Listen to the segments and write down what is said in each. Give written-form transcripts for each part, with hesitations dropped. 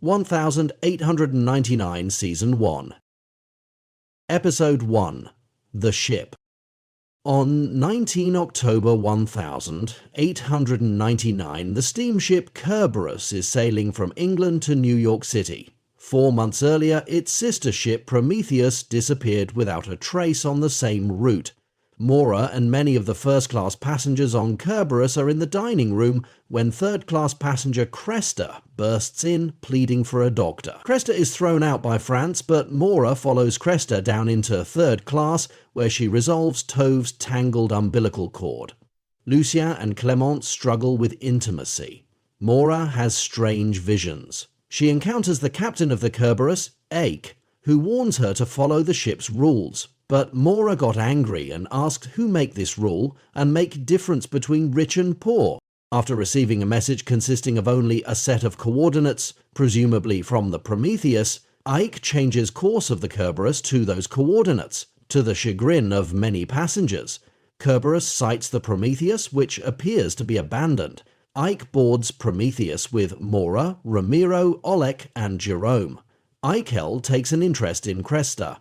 1899 Season 1. Episode 1. The Ship. On 19 October 1899, the steamship Kerberos is sailing from England to New York City. 4 months earlier, its sister ship Prometheus disappeared without a trace on the same route. Mora and many of the first-class passengers on Kerberos are in the dining room when third-class passenger Cresta bursts in, pleading for a doctor. Cresta is thrown out by France, but Mora follows Cresta down into third class, where she resolves Tove's tangled umbilical cord. Lucien and Clémence struggle with intimacy. Mora has strange visions. She encounters the captain of the Kerberos, Ake, who warns her to follow the ship's rules. But Mora got angry and asked who make this rule and make difference between rich and poor. After receiving a message consisting of only a set of coordinates, presumably from the Prometheus, Ike changes course of the Kerberos to those coordinates, to the chagrin of many passengers. Kerberos sights the Prometheus, which appears to be abandoned. Ike boards Prometheus with Mora, Ramiro, Oleg, and Jerome. Eichel takes an interest in Cresta.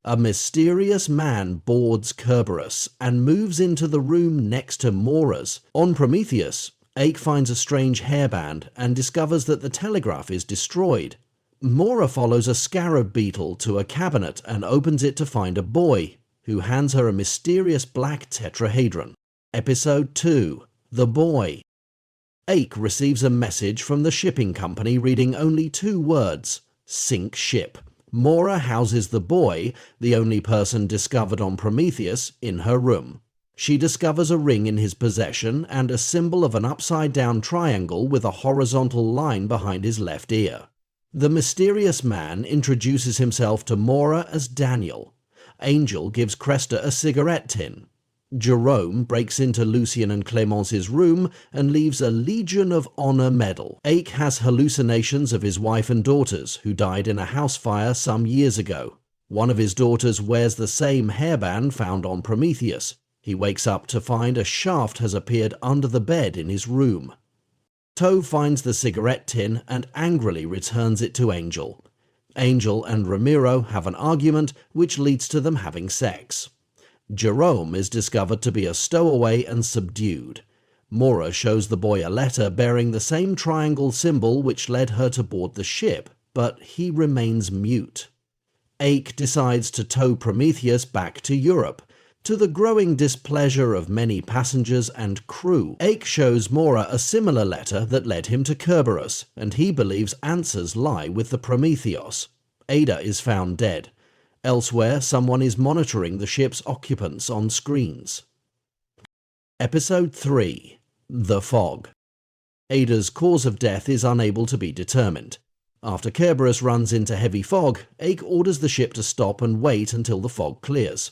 A mysterious man boards Kerberos and moves into the room next to Mora's. On Prometheus, Ake finds a strange hairband and discovers that the telegraph is destroyed. Mora follows a scarab beetle to a cabinet and opens it to find a boy, who hands her a mysterious black tetrahedron. Episode 2. The Boy. Ake receives a message from the shipping company reading only 2 words: sink ship. Mora houses the boy, the only person discovered on Prometheus, in her room. She discovers a ring in his possession and a symbol of an upside-down triangle with a horizontal line behind his left ear. The mysterious man introduces himself to Mora as Daniel. Angel gives Cresta a cigarette tin. Jerome breaks into Lucien and Clémence's room and leaves a Legion of Honor medal. Ake has hallucinations of his wife and daughters, who died in a house fire some years ago. One of his daughters wears the same hairband found on Prometheus. He wakes up to find a shaft has appeared under the bed in his room. Tove finds the cigarette tin and angrily returns it to Angel. Angel and Ramiro have an argument, which leads to them having sex. Jerome is discovered to be a stowaway and subdued. Mora shows the boy a letter bearing the same triangle symbol which led her to board the ship, but he remains mute. Ake decides to tow Prometheus back to Europe, to the growing displeasure of many passengers and crew. Ake shows Mora a similar letter that led him to Kerberos, and he believes answers lie with the Prometheus. Ada is found dead. Elsewhere, someone is monitoring the ship's occupants on screens. Episode 3. The Fog. Ada's cause of death is unable to be determined. After Kerberos runs into heavy fog, Ake orders the ship to stop and wait until the fog clears.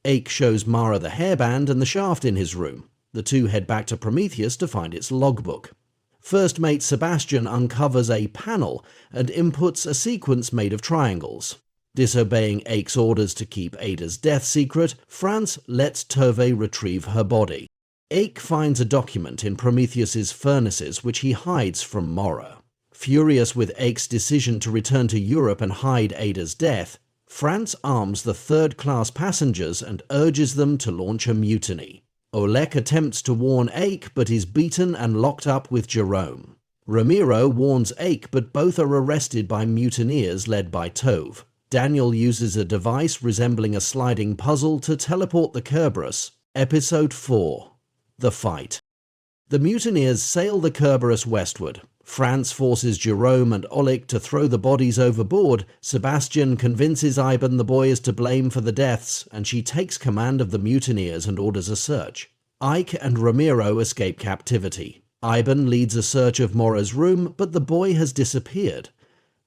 Ake shows Mara the hairband and the shaft in his room. The two head back to Prometheus to find its logbook. First mate Sebastian uncovers a panel and inputs a sequence made of triangles. Disobeying Ake's orders to keep Ada's death secret, France lets Tove retrieve her body. Ake finds a document in Prometheus's furnaces which he hides from Mora. Furious with Ake's decision to return to Europe and hide Ada's death, France arms the third-class passengers and urges them to launch a mutiny. Oleg attempts to warn Ake but is beaten and locked up with Jerome. Ramiro warns Ake but both are arrested by mutineers led by Tove. Daniel uses a device resembling a sliding puzzle to teleport the Kerberos. Episode 4. The Fight. The mutineers sail the Kerberos westward. France forces Jerome and Oleg to throw the bodies overboard. Sebastian convinces Iben the boy is to blame for the deaths, and she takes command of the mutineers and orders a search. Ike and Ramiro escape captivity. Iben leads a search of Mora's room, but the boy has disappeared.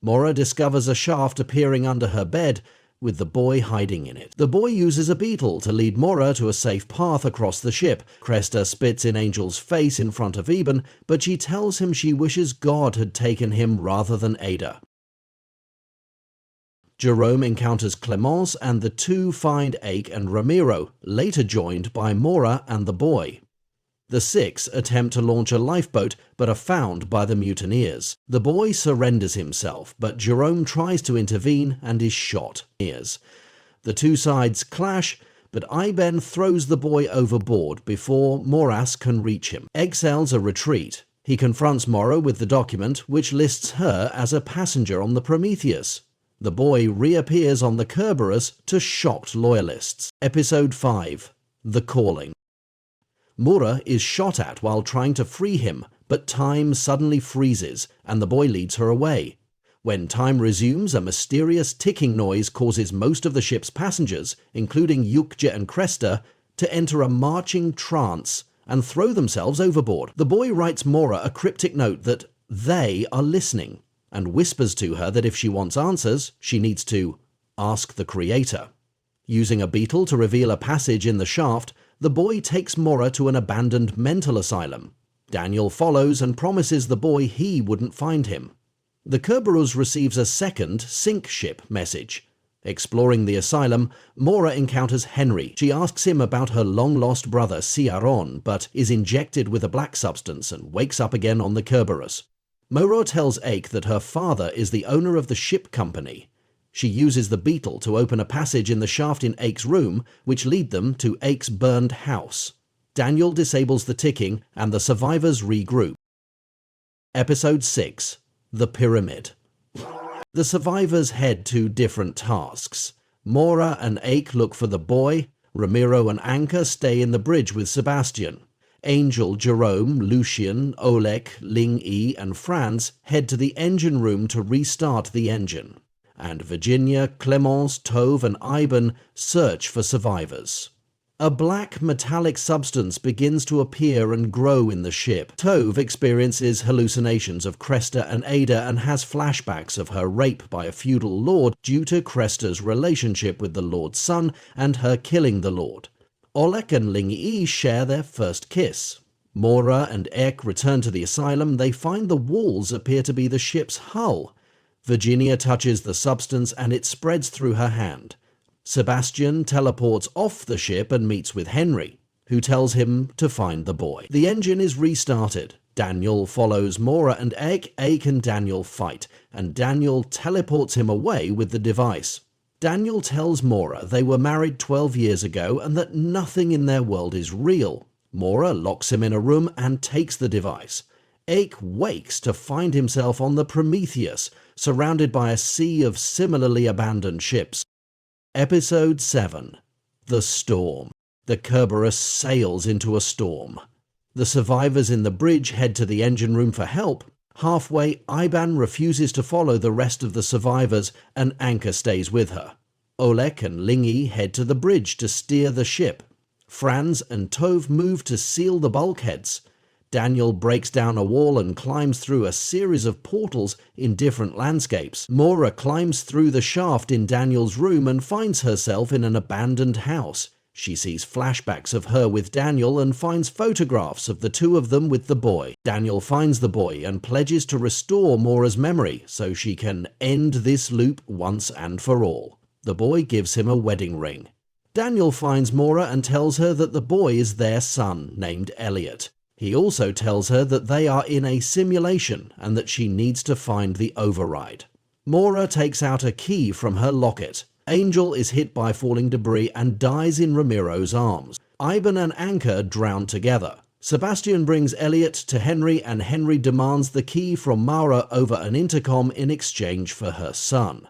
Mora discovers a shaft appearing under her bed, with the boy hiding in it. The boy uses a beetle to lead Mora to a safe path across the ship. Cresta spits in Angel's face in front of Iben, but she tells him she wishes God had taken him rather than Ada. Jerome encounters Clémence and the two find Ake and Ramiro, later joined by Mora and the boy. The 6 attempt to launch a lifeboat but are found by the mutineers. The boy surrenders himself, but Jerome tries to intervene and is shot. The two sides clash, but Iben throws the boy overboard before Moras can reach him. Exiles a retreat. He confronts Mora with the document, which lists her as a passenger on the Prometheus. The boy reappears on the Kerberos to shocked loyalists. Episode 5. The Calling. Mora is shot at while trying to free him, but time suddenly freezes and the boy leads her away. When time resumes, a mysterious ticking noise causes most of the ship's passengers, including Yukje and Cresta, to enter a marching trance and throw themselves overboard. The boy writes Mora a cryptic note that they are listening, and whispers to her that if she wants answers, she needs to ask the Creator. Using a beetle to reveal a passage in the shaft, the boy takes Mora to an abandoned mental asylum. Daniel follows and promises the boy he wouldn't find him. The Kerberos receives a second sink ship message. Exploring the asylum, Mora encounters Henry. She asks him about her long-lost brother Ciaron, but is injected with a black substance and wakes up again on the Kerberos. Mora tells Ake that her father is the owner of the ship company. She uses the beetle to open a passage in the shaft in Ake's room, which lead them to Ake's burned house. Daniel disables the ticking, and the survivors regroup. Episode 6. The Pyramid. The survivors head to different tasks. Mora and Ake look for the boy. Ramiro and Anka stay in the bridge with Sebastian. Angel, Jerome, Lucien, Oleg, Ling Yi, and Franz head to the engine room to restart the engine. And Virginia, Clemence, Tove, and Iben search for survivors. A black metallic substance begins to appear and grow in the ship. Tove experiences hallucinations of Cresta and Ada and has flashbacks of her rape by a feudal lord due to Cresta's relationship with the lord's son and her killing the lord. Oleg and Ling Yi share their first kiss. Mora and Ek return to the asylum. They find the walls appear to be the ship's hull. Virginia touches the substance and it spreads through her hand. Sebastian teleports off the ship and meets with Henry, who tells him to find the boy. The engine is restarted. Daniel follows Mora and Ake and Daniel fight, and Daniel teleports him away with the device. Daniel tells Mora they were married 12 years ago and that nothing in their world is real. Mora locks him in a room and takes the device. Ake wakes to find himself on the Prometheus, surrounded by a sea of similarly abandoned ships. Episode 7. The Storm. The Kerberos sails into a storm. The survivors in the bridge head to the engine room for help. Halfway, Iban refuses to follow the rest of the survivors and Anka stays with her. Oleg and Lingy head to the bridge to steer the ship. Franz and Tove move to seal the bulkheads. Daniel breaks down a wall and climbs through a series of portals in different landscapes. Mora climbs through the shaft in Daniel's room and finds herself in an abandoned house. She sees flashbacks of her with Daniel and finds photographs of the two of them with the boy. Daniel finds the boy and pledges to restore Mora's memory so she can end this loop once and for all. The boy gives him a wedding ring. Daniel finds Mora and tells her that the boy is their son, named Elliot. He also tells her that they are in a simulation and that she needs to find the override. Mora takes out a key from her locket. Angel is hit by falling debris and dies in Ramiro's arms. Iban and Anka drown together. Sebastian brings Elliot to Henry and Henry demands the key from Mara over an intercom in exchange for her son.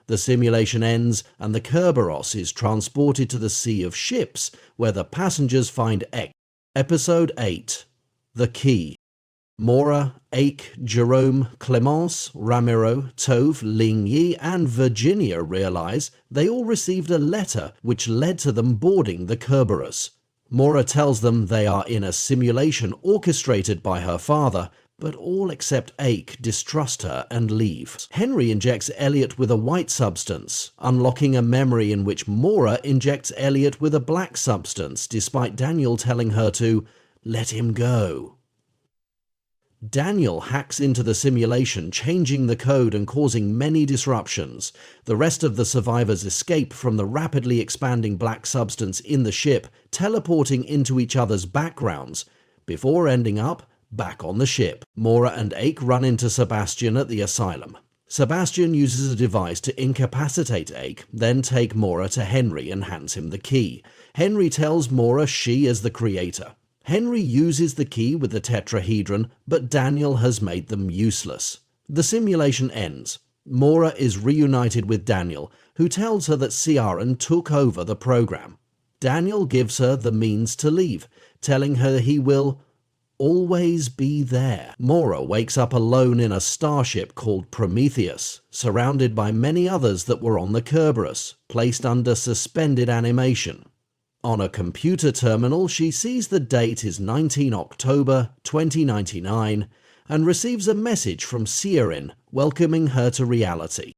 The simulation ends and the Kerberos is transported to the Sea of Ships where the passengers find Ek. Episode 8. The Key. Mora, Ake, Jerome, Clemence, Ramiro, Tove, Ling Yi, and Virginia realize they all received a letter which led to them boarding the Kerberos. Mora tells them they are in a simulation orchestrated by her father, but all except Ake distrust her and leave. Henry injects Elliot with a white substance, unlocking a memory in which Mora injects Elliot with a black substance, despite Daniel telling her to let him go. Daniel hacks into the simulation, changing the code and causing many disruptions. The rest of the survivors escape from the rapidly expanding black substance in the ship, teleporting into each other's backgrounds. before ending up back on the ship. Mora and Ake run into Sebastian at the asylum. Sebastian uses a device to incapacitate Ake, then take Mora to Henry and hands him the key. Henry tells Mora she is the creator. Henry uses the key with the tetrahedron, but Daniel has made them useless. The simulation ends. Mora is reunited with Daniel, who tells her that Ciaran took over the program. Daniel gives her the means to leave, telling her he will always be there. Mora wakes up alone in a starship called Prometheus, surrounded by many others that were on the Kerberos, placed under suspended animation. On a computer terminal, she sees the date is 19 October 2099 and receives a message from Ciaran welcoming her to reality.